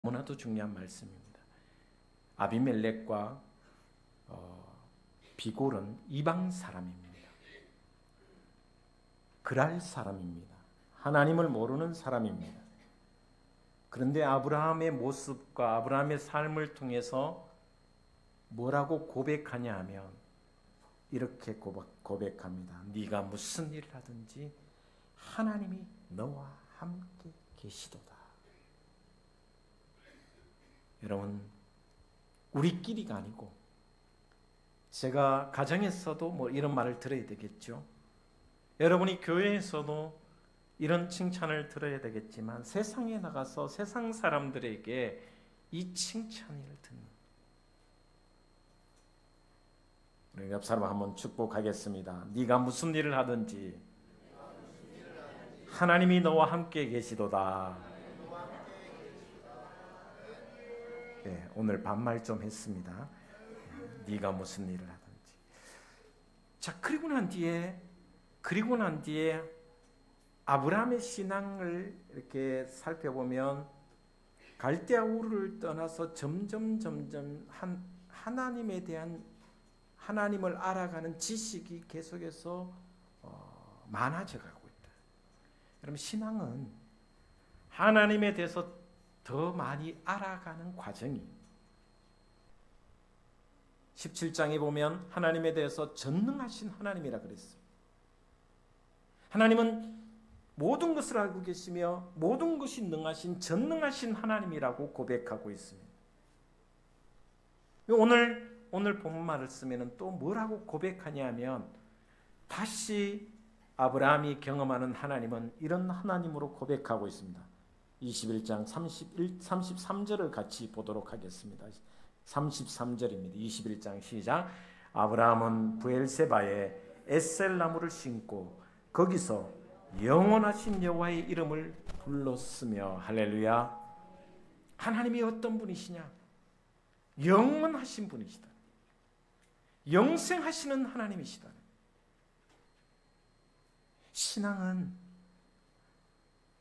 너무나도 중요한 말씀입니다. 아비멜렉과 비골은 이방 사람입니다. 그랄 사람입니다. 하나님을 모르는 사람입니다. 그런데 아브라함의 모습과 아브라함의 삶을 통해서 뭐라고 고백하냐 하면 이렇게 고백합니다. 네가 무슨 일을 하든지 하나님이 너와 함께 계시도다. 여러분, 우리끼리가 아니고 제가 가정에서도 이런 말을 들어야 되겠죠. 여러분이 교회에서도 이런 칭찬을 들어야 되겠지만 세상에 나가서 세상 사람들에게 이 칭찬을 듣는 우리 옆 사람 한번 축복하겠습니다. 네가 무슨 일을 하든지 하나님이 너와 함께 계시도다. 네, 오늘 반말 좀 했습니다. 네가 무슨 일을 하든지. 자, 그리고 난 뒤에 아브라함의 신앙을 이렇게 살펴보면 갈대아 우르를 떠나서 점점 하나님에 대한 하나님을 알아가는 지식이 계속해서 많아져 가고 있다. 여러분, 신앙은 하나님에 대해서 더 많이 알아가는 과정이 17장에 보면 하나님에 대해서 전능하신 하나님이라 그랬습니다. 하나님은 모든 것을 알고 계시며 모든 것이 능하신 전능하신 하나님이라고 고백하고 있습니다. 오늘 본문 말씀에는 또 뭐라고 고백하냐면 다시 아브라함이 경험하는 하나님은 이런 하나님으로 고백하고 있습니다. 21장 33절을 같이 보도록 하겠습니다. 33절입니다. 21장 시작. 아브라함은 브엘세바에 에셀나무를 심고 거기서 영원하신 여호와의 이름을 불렀으며 할렐루야. 하나님이 어떤 분이시냐? 영원하신 분이시다. 영생하시는 하나님이시다.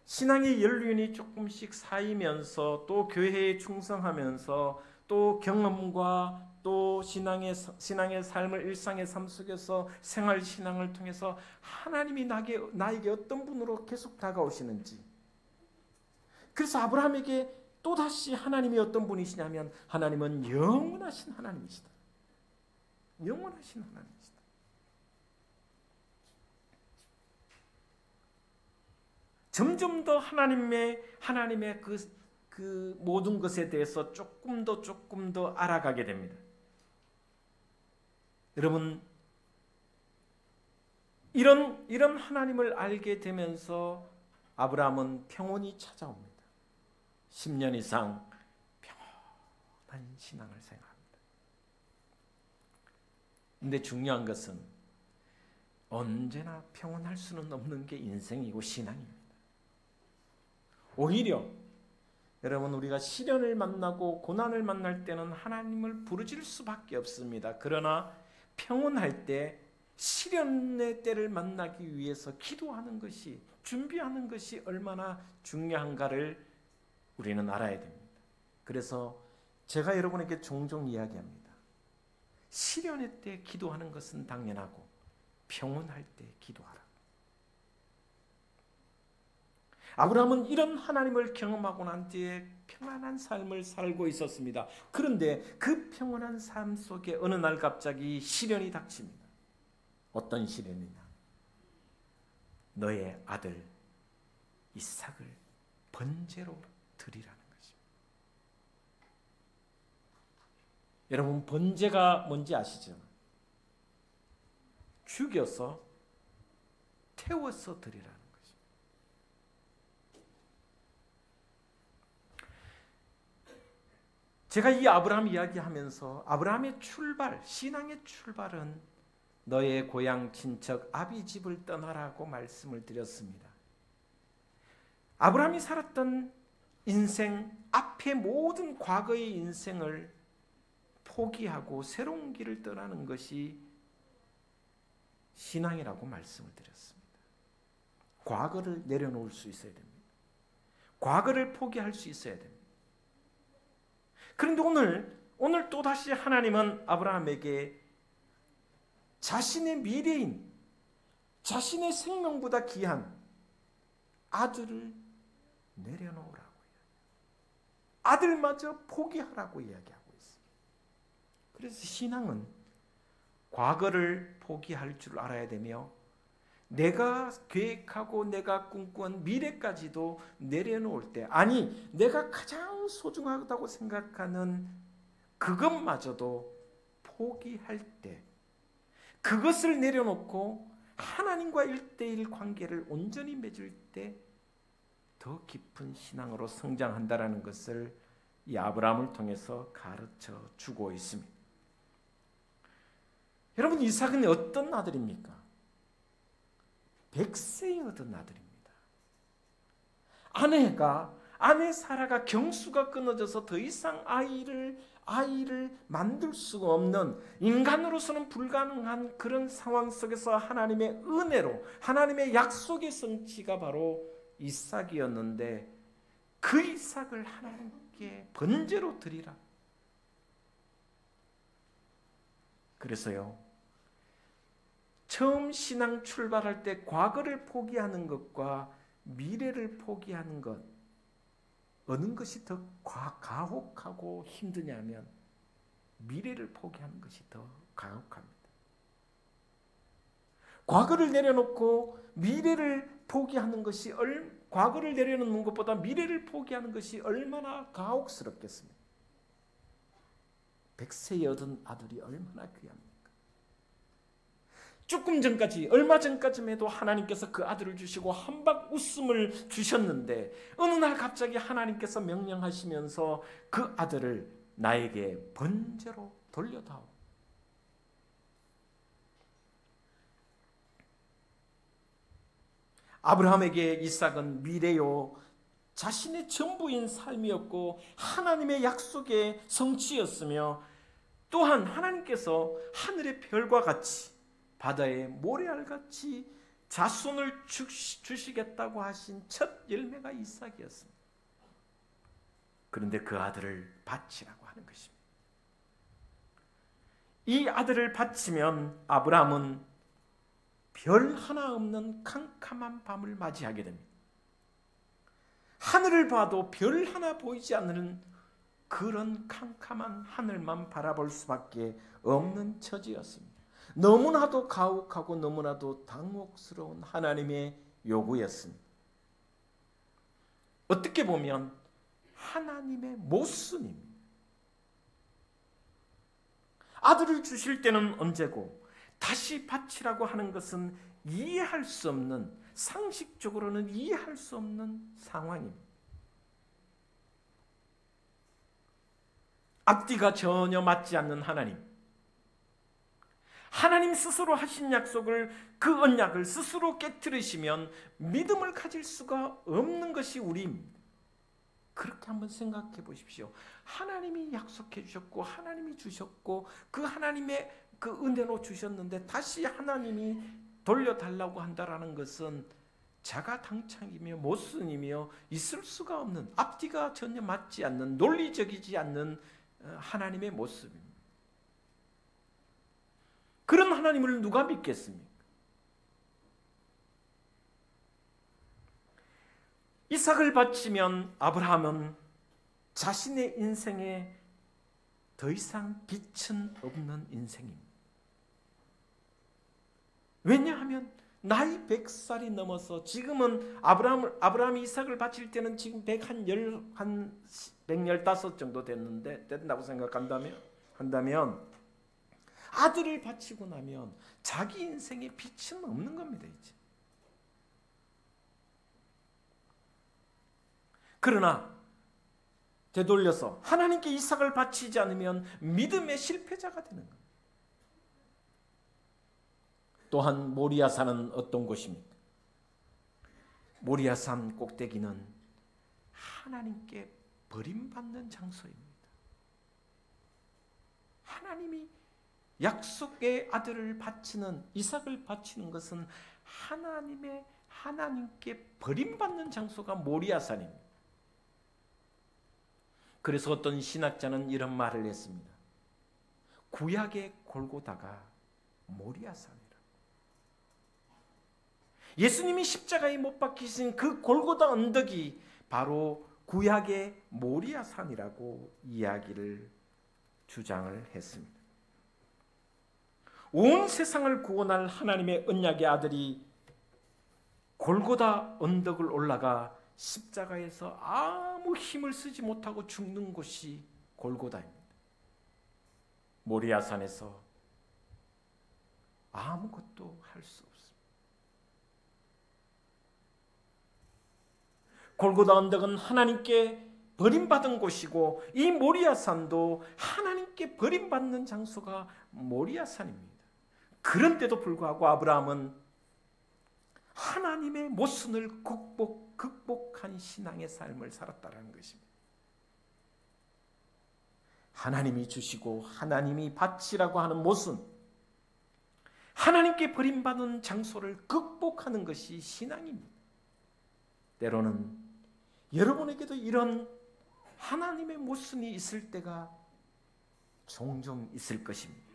신앙의 연륜이 조금씩 쌓이면서 또 교회에 충성하면서 또 경험과 또 신앙의 삶을 일상의 삶 속에서 생활 신앙을 통해서 하나님이 나에게 어떤 분으로 계속 다가오시는지. 그래서 아브라함에게 또다시 하나님이 어떤 분이시냐면 하나님은 영원하신 하나님이시다. 영원하신 하나님이시다. 점점 더 하나님의 그 모든 것에 대해서 조금 더 알아가게 됩니다. 여러분, 이런 하나님을 알게 되면서 아브라함은 평온이 찾아옵니다. 10년 이상 평온한 신앙을 생활합니다. 근데 중요한 것은 언제나 평온할 수는 없는 게 인생이고 신앙입니다. 오히려 여러분, 우리가 시련을 만나고 고난을 만날 때는 하나님을 부르짖을 수밖에 없습니다. 그러나 평온할 때 시련의 때를 만나기 위해서 기도하는 것이, 준비하는 것이 얼마나 중요한가를 우리는 알아야 됩니다. 그래서 제가 여러분에게 종종 이야기합니다. 시련의 때 기도하는 것은 당연하고 평온할 때 기도하라. 아브라함은 이런 하나님을 경험하고 난 뒤에 평안한 삶을 살고 있었습니다. 그런데 그 평안한 삶 속에 어느 날 갑자기 시련이 닥칩니다. 어떤 시련이냐? 너의 아들 이삭을 번제로 드리라는 것입니다. 여러분, 번제가 뭔지 아시죠? 죽여서 태워서 드리라는 것입니다. 제가 이 아브라함 이야기하면서 아브라함의 출발, 신앙의 출발은 너의 고향 친척 아비 집을 떠나라고 말씀을 드렸습니다. 아브라함이 살았던 인생, 앞에 모든 과거의 인생을 포기하고 새로운 길을 떠나는 것이 신앙이라고 말씀을 드렸습니다. 과거를 내려놓을 수 있어야 됩니다. 과거를 포기할 수 있어야 됩니다. 그런데 오늘 또다시 하나님은 아브라함에게 자신의 미래인, 자신의 생명보다 귀한 아들을 내려놓으라고, 아들마저 포기하라고 이야기하고 있습니다. 그래서 신앙은 과거를 포기할 줄 알아야 되며 내가 계획하고 내가 꿈꾼 미래까지도 내려놓을 때, 아니 내가 가장 소중하다고 생각하는 그것마저도 포기할 때, 그것을 내려놓고 하나님과 1:1 관계를 온전히 맺을 때 더 깊은 신앙으로 성장한다라는 것을 이 아브라함을 통해서 가르쳐 주고 있습니다. 여러분, 이삭은 어떤 아들입니까? 100세에 얻은 아들입니다. 아내 사라가 경수가 끊어져서 더 이상 아이를 만들 수가 없는, 인간으로서는 불가능한 그런 상황 속에서 하나님의 은혜로, 하나님의 약속의 성취가 바로 이삭이었는데, 그 이삭을 하나님께 번제로 드리라. 그래서요, 처음 신앙 출발할 때 과거를 포기하는 것과 미래를 포기하는 것, 어느 것이 더 가혹하고 힘드냐면 미래를 포기하는 것이 더 가혹합니다. 과거를 내려놓고 미래를 포기하는 것이, 과거를 내려놓는 것보다 미래를 포기하는 것이 얼마나 가혹스럽겠습니까? 100세에 얻은 아들이 얼마나 귀합니까? 조금 전까지, 얼마 전까지만 해도 하나님께서 그 아들을 주시고 한박 웃음을 주셨는데, 어느 날 갑자기 하나님께서 명령하시면서 그 아들을 나에게 번제로 돌려다오. 아브라함에게 이삭은 미래요, 자신의 전부인 삶이었고 하나님의 약속의 성취였으며, 또한 하나님께서 하늘의 별과 같이 바다의 모래알같이 자손을 주시겠다고 하신 첫 열매가 이삭이었습니다. 그런데 그 아들을 바치라고 하는 것입니다. 이 아들을 바치면 아브라함은 별 하나 없는 캄캄한 밤을 맞이하게 됩니다. 하늘을 봐도 별 하나 보이지 않는 그런 캄캄한 하늘만 바라볼 수밖에 없는 처지였습니다. 너무나도 가혹하고 너무나도 당혹스러운 하나님의 요구였습니다. 어떻게 보면 하나님의 모순입니다. 아들을 주실 때는 언제고 다시 바치라고 하는 것은 이해할 수 없는, 상식적으로는 이해할 수 없는 상황입니다. 앞뒤가 전혀 맞지 않는 하나님 스스로 하신 약속을, 그 언약을 스스로 깨트리시면 믿음을 가질 수가 없는 것이 우리입니다. 그렇게 한번 생각해 보십시오. 하나님이 약속해 주셨고 하나님이 주셨고 그 하나님의 그 은혜로 주셨는데 다시 하나님이 돌려달라고 한다라는 것은 자가당착이며 모순이며 있을 수가 없는, 앞뒤가 전혀 맞지 않는, 논리적이지 않는 하나님의 모습입니다. 그런 하나님을 누가 믿겠습니까? 이삭을 바치면 아브라함은 자신의 인생에 더 이상 빛은 없는 인생입니다. 왜냐하면 나이 100살이 넘어서, 지금은 아브라함이 이삭을 바칠 때는 지금 115 정도 된다고 생각한다면 아들을 바치고 나면 자기 인생에 빛은 없는 겁니다, 이제. 그러나 되돌려서 하나님께 이삭을 바치지 않으면 믿음의 실패자가 되는 겁니다. 또한 모리아산은 어떤 곳입니까? 모리아산 꼭대기는 하나님께 버림받는 장소입니다. 하나님이 약속의 아들을 바치는, 이삭을 바치는 것은 하나님께 버림받는 장소가 모리아산입니다. 그래서 어떤 신학자는 이런 말을 했습니다. 구약의 골고다가 모리아산이라. 예수님이 십자가에 못 박히신 그 골고다 언덕이 바로 구약의 모리아산이라고 이야기를 주장을 했습니다. 온 세상을 구원할 하나님의 언약의 아들이 골고다 언덕을 올라가 십자가에서 아무 힘을 쓰지 못하고 죽는 곳이 골고다입니다. 모리아산에서 아무것도 할 수 없습니다. 골고다 언덕은 하나님께 버림받은 곳이고 이 모리아산도 하나님께 버림받는 장소가 모리아산입니다. 그런데도 불구하고 아브라함은 하나님의 모순을 극복한 신앙의 삶을 살았다는 것입니다. 하나님이 주시고 하나님이 바치라고 하는 모순, 하나님께 버림받은 장소를 극복하는 것이 신앙입니다. 때로는 여러분에게도 이런 하나님의 모순이 있을 때가 종종 있을 것입니다.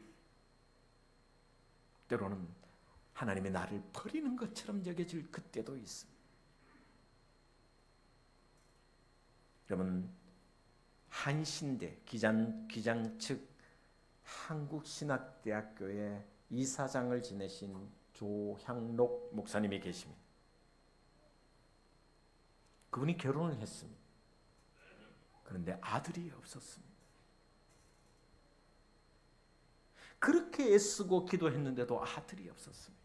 때로는 하나님의 나를 버리는 것처럼 여겨질 그때도 있습니다. 여러분, 한신대 기장 측 한국신학대학교의 이사장을 지내신 조향록 목사님이 계십니다. 그분이 결혼을 했습니다. 그런데 아들이 없었습니다. 그렇게 애쓰고 기도했는데도 아들이 없었습니다.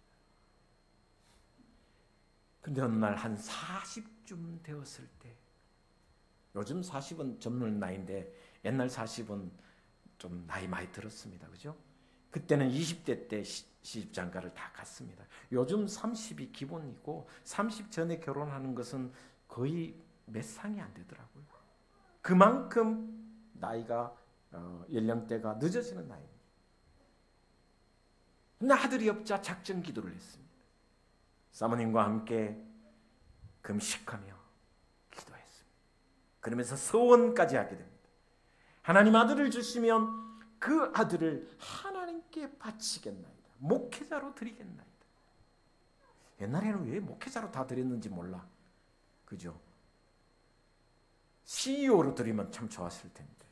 근데 어느 날 한 40쯤 되었을 때, 요즘 40은 젊은 나이인데 옛날 40은 좀 나이 많이 들었습니다. 그죠? 그때는 20대 때 시집장가를 다 갔습니다. 요즘 30이 기본이고 30 전에 결혼하는 것은 거의 몇 상이 안 되더라고요. 그만큼 나이가 연령대가 늦어지는 나이입니다. 근데 아들이 없자 작정 기도를 했습니다. 사모님과 함께 금식하며 기도했습니다. 그러면서 서원까지 하게 됩니다. 하나님 아들을 주시면 그 아들을 하나님께 바치겠나이다. 목회자로 드리겠나이다. 옛날에는 왜 목회자로 다 드렸는지 몰라. 그죠? CEO로 드리면 참 좋았을 텐데.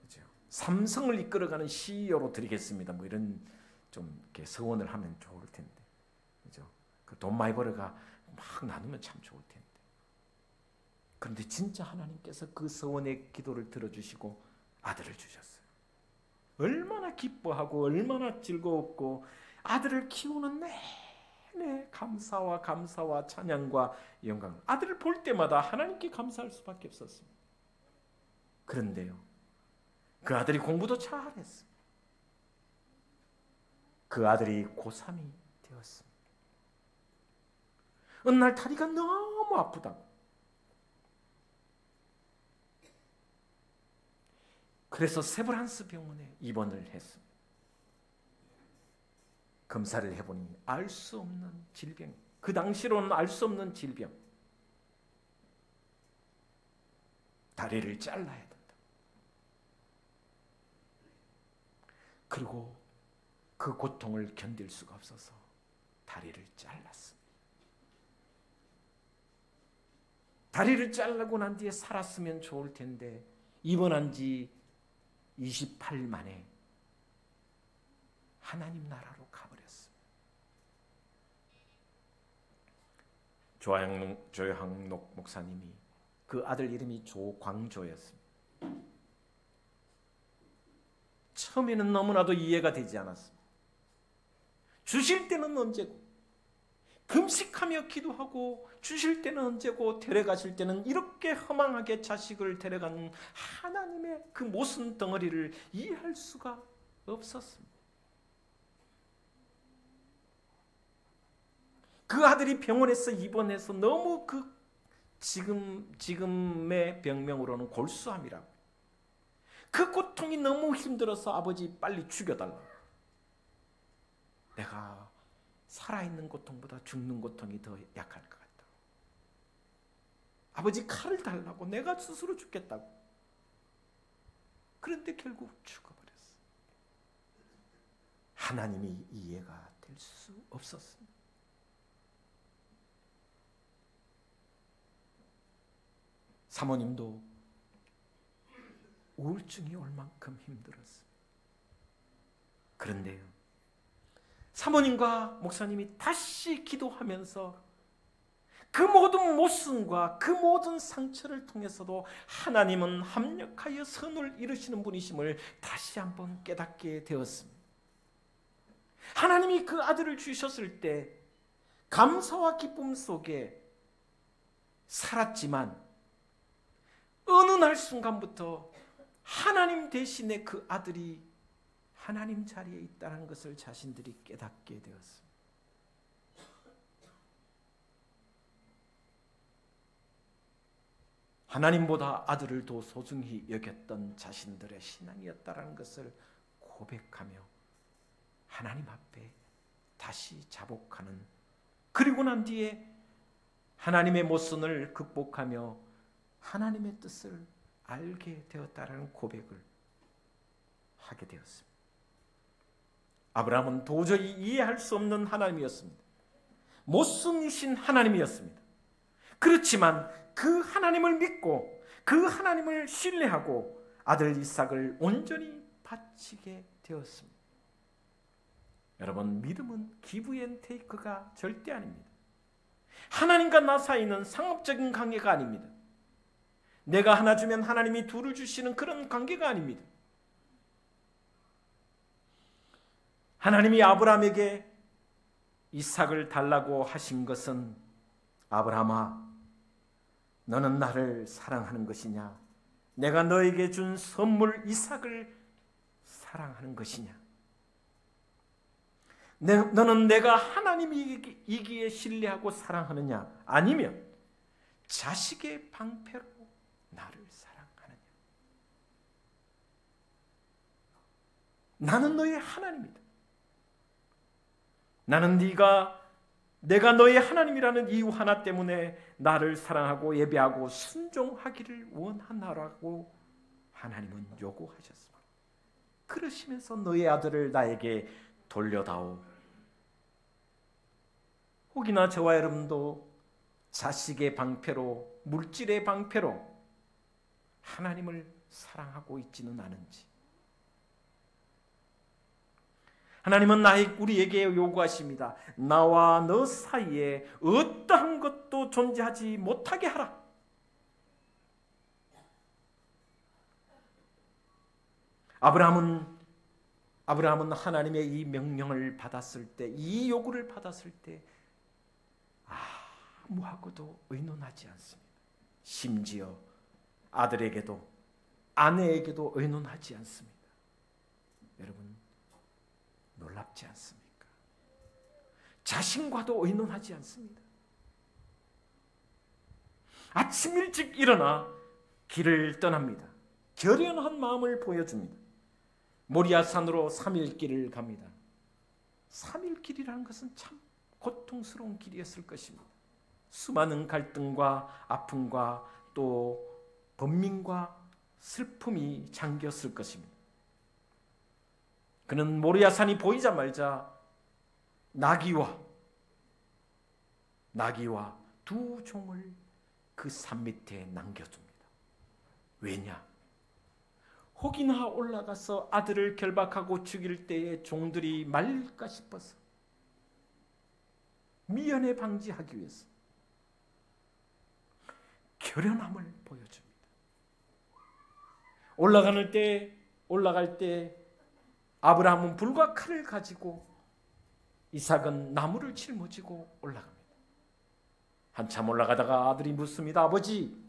그죠? 삼성을 이끌어가는 CEO로 드리겠습니다. 뭐 이런 좀 이렇게 서원을 하면 좋을 텐데. 그죠? 그 돈 많이 벌어가 막 나누면 참 좋을 텐데. 그런데 진짜 하나님께서 그 서원의 기도를 들어주시고 아들을 주셨어요. 얼마나 기뻐하고 얼마나 즐거웠고 아들을 키우는 내내 감사와 찬양과 영광. 아들을 볼 때마다 하나님께 감사할 수밖에 없었습니다. 그런데요, 그 아들이 공부도 잘했습니다. 그 아들이 고3이 되었습니다. 어느 날 다리가 너무 아프다고. 그래서 세브란스 병원에 입원을 했습니다. 검사를 해보니 알 수 없는 질병, 그 당시로는 알 수 없는 질병, 다리를 잘라야 된다. 그리고 그 고통을 견딜 수가 없어서 다리를 잘랐습니다. 다리를 자르고 난 뒤에 살았으면 좋을 텐데 입원한 지 28일 만에 하나님 나라로 가버렸습니다. 조향록 목사님이, 그 아들 이름이 조광조였습니다. 처음에는 너무나도 이해가 되지 않았습니다. 주실 때는 언제고, 금식하며 기도하고 주실 때는 언제고, 데려가실 때는 이렇게 허망하게 자식을 데려가는 하나님의 그 모순 덩어리를 이해할 수가 없었습니다. 그 아들이 병원에서 입원해서 너무 그 지금의 병명으로는 골수암이라고, 그 고통이 너무 힘들어서 아버지 빨리 죽여달라고. 내가 살아있는 고통보다 죽는 고통이 더 약할 것 같다. 아버지 칼을 달라고, 내가 스스로 죽겠다고. 그런데 결국 죽어버렸어요. 하나님이 이해가 될 수 없었습니다. 사모님도 우울증이 올 만큼 힘들었어요. 그런데요, 사모님과 목사님이 다시 기도하면서 그 모든 모순과 그 모든 상처를 통해서도 하나님은 합력하여 선을 이루시는 분이심을 다시 한번 깨닫게 되었습니다. 하나님이 그 아들을 주셨을 때 감사와 기쁨 속에 살았지만 어느 날 순간부터 하나님 대신에 그 아들이 하나님 자리에 있다는 것을 자신들이 깨닫게 되었습니다. 하나님보다 아들을 더 소중히 여겼던 자신들의 신앙이었다는 것을 고백하며 하나님 앞에 다시 자복하는, 그리고 난 뒤에 하나님의 모순을 극복하며 하나님의 뜻을 알게 되었다는 고백을 하게 되었습니다. 아브라함은 도저히 이해할 수 없는 하나님이었습니다. 모순이신 하나님이었습니다. 그렇지만 그 하나님을 믿고 그 하나님을 신뢰하고 아들 이삭을 온전히 바치게 되었습니다. 여러분, 믿음은 기브 앤 테이크가 절대 아닙니다. 하나님과 나 사이는 상업적인 관계가 아닙니다. 내가 하나 주면 하나님이 둘을 주시는 그런 관계가 아닙니다. 하나님이 아브라함에게 이삭을 달라고 하신 것은, 아브라함아, 너는 나를 사랑하는 것이냐? 내가 너에게 준 선물 이삭을 사랑하는 것이냐? 너는 내가 하나님이기에 신뢰하고 사랑하느냐? 아니면 자식의 방패로 나를 사랑하느냐? 나는 너의 하나님이다. 나는 내가 너의 하나님이라는 이유 하나 때문에 나를 사랑하고 예배하고 순종하기를 원하나라고 하나님은 요구하셨습니다. 그러시면서 너의 아들을 나에게 돌려다오. 혹이나 저와 여러분도 자식의 방패로, 물질의 방패로 하나님을 사랑하고 있지는 않은지. 하나님은 우리에게 요구하십니다. 나와 너 사이에 어떠한 것도 존재하지 못하게 하라. 아브라함은 하나님의 이 명령을 받았을 때, 이 요구를 받았을 때 아무하고도 의논하지 않습니다. 심지어 아들에게도 아내에게도 의논하지 않습니다. 여러분, 놀랍지 않습니까? 자신과도 의논하지 않습니다. 아침 일찍 일어나 길을 떠납니다. 결연한 마음을 보여줍니다. 모리아산으로 3일 길을 갑니다. 3일 길이라는 것은 참 고통스러운 길이었을 것입니다. 수많은 갈등과 아픔과 또 번민과 슬픔이 잠겼을 것입니다. 그는 모리아산이 보이자마자 나귀와 두 종을 그 산 밑에 남겨줍니다. 왜냐? 혹이나 올라가서 아들을 결박하고 죽일 때에 종들이 말릴까 싶어서, 미연에 방지하기 위해서 결연함을 보여줍니다. 올라갈 때 아브라함은 불과 칼을 가지고 이삭은 나무를 짊어지고 올라갑니다. 한참 올라가다가 아들이 묻습니다. 아버지,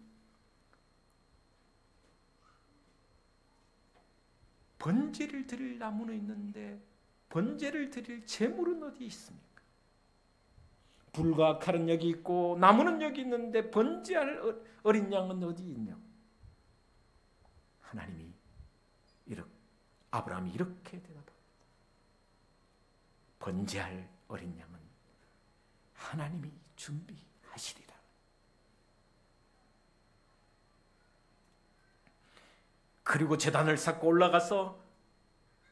번제를 드릴 나무는 있는데 번제를 드릴 제물은 어디 있습니까? 불과 칼은 여기 있고 나무는 여기 있는데 번제할 어린 양은 어디 있냐고. 아브라함이 이렇게 대답합니다. 번제할 어린 양은 하나님이 준비하시리라. 그리고 제단을 쌓고 올라가서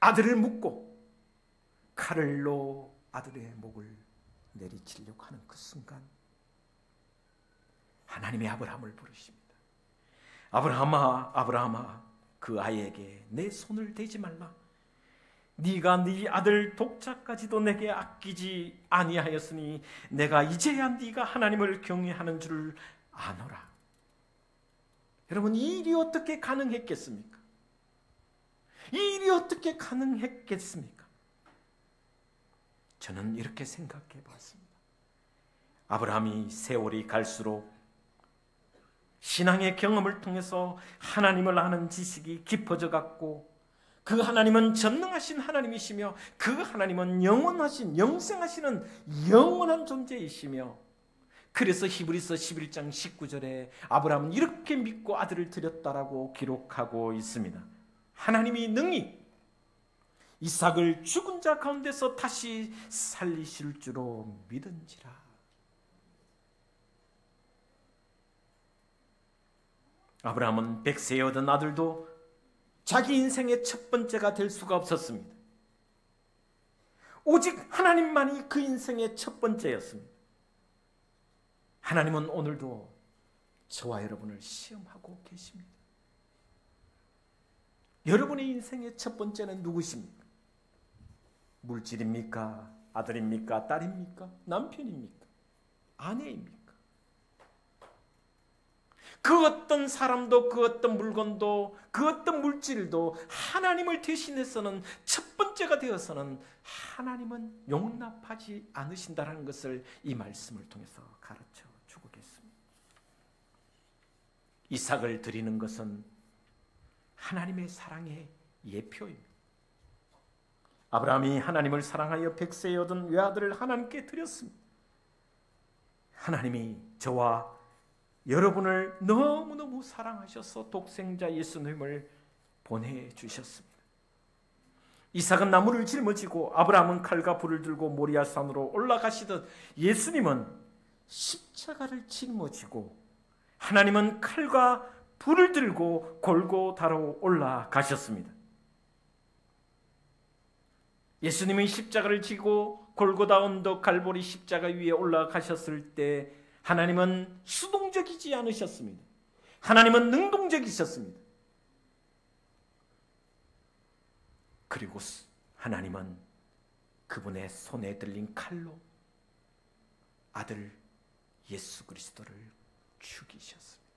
아들을 묻고 칼을로 아들의 목을 내리치려고 하는 그 순간 하나님이 아브라함을 부르십니다. 아브라함아, 아브라함아, 그 아이에게 내 손을 대지 말라. 네가 네 아들 독자까지도 내게 아끼지 아니하였으니 내가 이제야 네가 하나님을 경외하는 줄을 아노라. 여러분, 이 일이 어떻게 가능했겠습니까? 이 일이 어떻게 가능했겠습니까? 저는 이렇게 생각해 봤습니다. 아브라함이 세월이 갈수록 신앙의 경험을 통해서 하나님을 아는 지식이 깊어져 갔고, 그 하나님은 전능하신 하나님이시며 그 하나님은 영원하신, 영생하시는 영원한 존재이시며, 그래서 히브리서 11장 19절에 아브라함은 이렇게 믿고 아들을 드렸다라고 기록하고 있습니다. 하나님이 능히 이삭을 죽은 자 가운데서 다시 살리실 줄로 믿은지라. 아브라함은 100세에 얻은 아들도 자기 인생의 첫 번째가 될 수가 없었습니다. 오직 하나님만이 그 인생의 첫 번째였습니다. 하나님은 오늘도 저와 여러분을 시험하고 계십니다. 여러분의 인생의 첫 번째는 누구십니까? 물질입니까? 아들입니까? 딸입니까? 남편입니까? 아내입니까? 그 어떤 사람도, 그 어떤 물건도, 그 어떤 물질도 하나님을 대신해서는, 첫 번째가 되어서는 하나님은 용납하지 않으신다는 것을 이 말씀을 통해서 가르쳐 주고 계십니다. 이삭을 드리는 것은 하나님의 사랑의 예표입니다. 아브라함이 하나님을 사랑하여 100세에 얻은 외아들을 하나님께 드렸습니다. 하나님이 저와 여러분을 너무너무 사랑하셔서 독생자 예수님을 보내주셨습니다. 이삭은 나무를 짊어지고 아브라함은 칼과 불을 들고 모리아산으로 올라가시듯 예수님은 십자가를 짊어지고 하나님은 칼과 불을 들고 골고다로 올라가셨습니다. 예수님이 십자가를 지고 골고다 언덕 갈보리 십자가 위에 올라가셨을 때 하나님은 수동적이지 않으셨습니다. 하나님은 능동적이셨습니다. 그리고 하나님은 그분의 손에 들린 칼로 아들 예수 그리스도를 죽이셨습니다.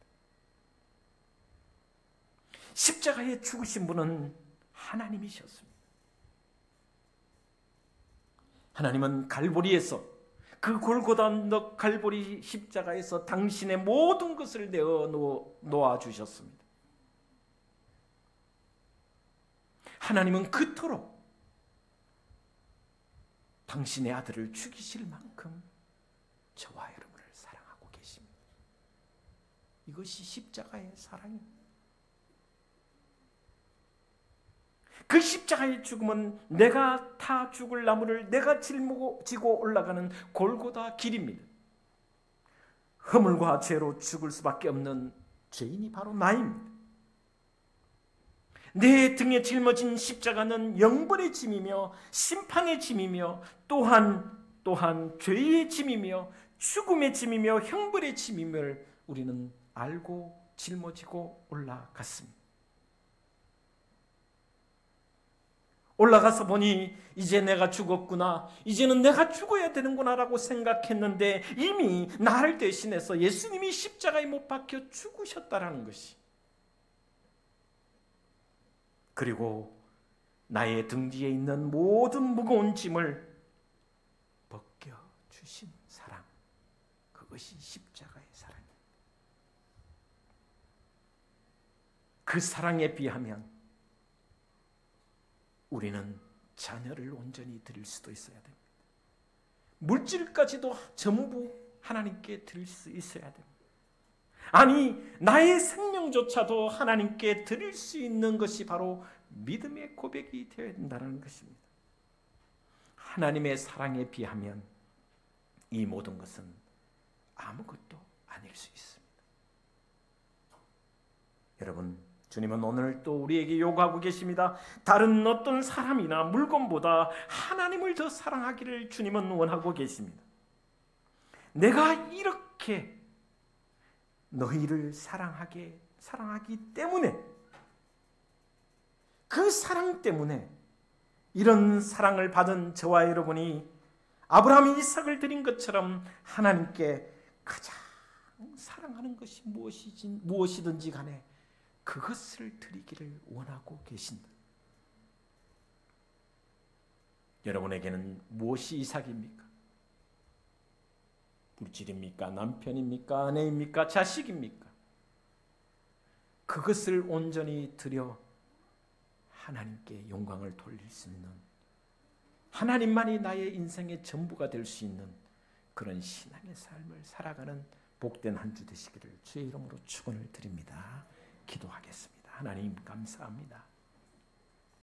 십자가에 죽으신 분은 하나님이셨습니다. 하나님은 갈보리에서, 그 골고다 언덕 갈보리 십자가에서 당신의 모든 것을 내어 놓아 주셨습니다. 하나님은 그토록 당신의 아들을 죽이실 만큼 저와 여러분을 사랑하고 계십니다. 이것이 십자가의 사랑입니다. 그 십자가의 죽음은 내가 타 죽을 나무를 내가 짊어지고 올라가는 골고다 길입니다. 허물과 죄로 죽을 수밖에 없는 죄인이 바로 나입니다. 내 등에 짊어진 십자가는 영벌의 짐이며 심판의 짐이며 또한 죄의 짐이며 죽음의 짐이며 형벌의 짐임을 우리는 알고 짊어지고 올라갔습니다. 올라가서 보니 이제 내가 죽었구나, 이제는 내가 죽어야 되는구나 라고 생각했는데 이미 나를 대신해서 예수님이 십자가에 못 박혀 죽으셨다라는 것이, 그리고 나의 등 뒤에 있는 모든 무거운 짐을 벗겨주신 사랑, 그것이 십자가의 사랑입니다. 그 사랑에 비하면 우리는 자녀를 온전히 드릴 수도 있어야 됩니다. 물질까지도 전부 하나님께 드릴 수 있어야 됩니다. 아니, 나의 생명조차도 하나님께 드릴 수 있는 것이 바로 믿음의 고백이 되어야 된다는 것입니다. 하나님의 사랑에 비하면 이 모든 것은 아무것도 아닐 수 있습니다. 여러분, 주님은 오늘 또 우리에게 요구하고 계십니다. 다른 어떤 사람이나 물건보다 하나님을 더 사랑하기를 주님은 원하고 계십니다. 내가 이렇게 너희를 사랑하기 때문에, 그 사랑 때문에 이런 사랑을 받은 저와 여러분이 아브라함이 이삭을 드린 것처럼 하나님께 가장 사랑하는 것이 무엇이든지 간에 그것을 드리기를 원하고 계신다. 여러분에게는 무엇이 이삭입니까? 물질입니까? 남편입니까? 아내입니까? 자식입니까? 그것을 온전히 드려 하나님께 영광을 돌릴 수 있는, 하나님만이 나의 인생의 전부가 될 수 있는 그런 신앙의 삶을 살아가는 복된 한 주 되시기를 주의 이름으로 축원을 드립니다. 기도하겠습니다. 하나님 감사합니다.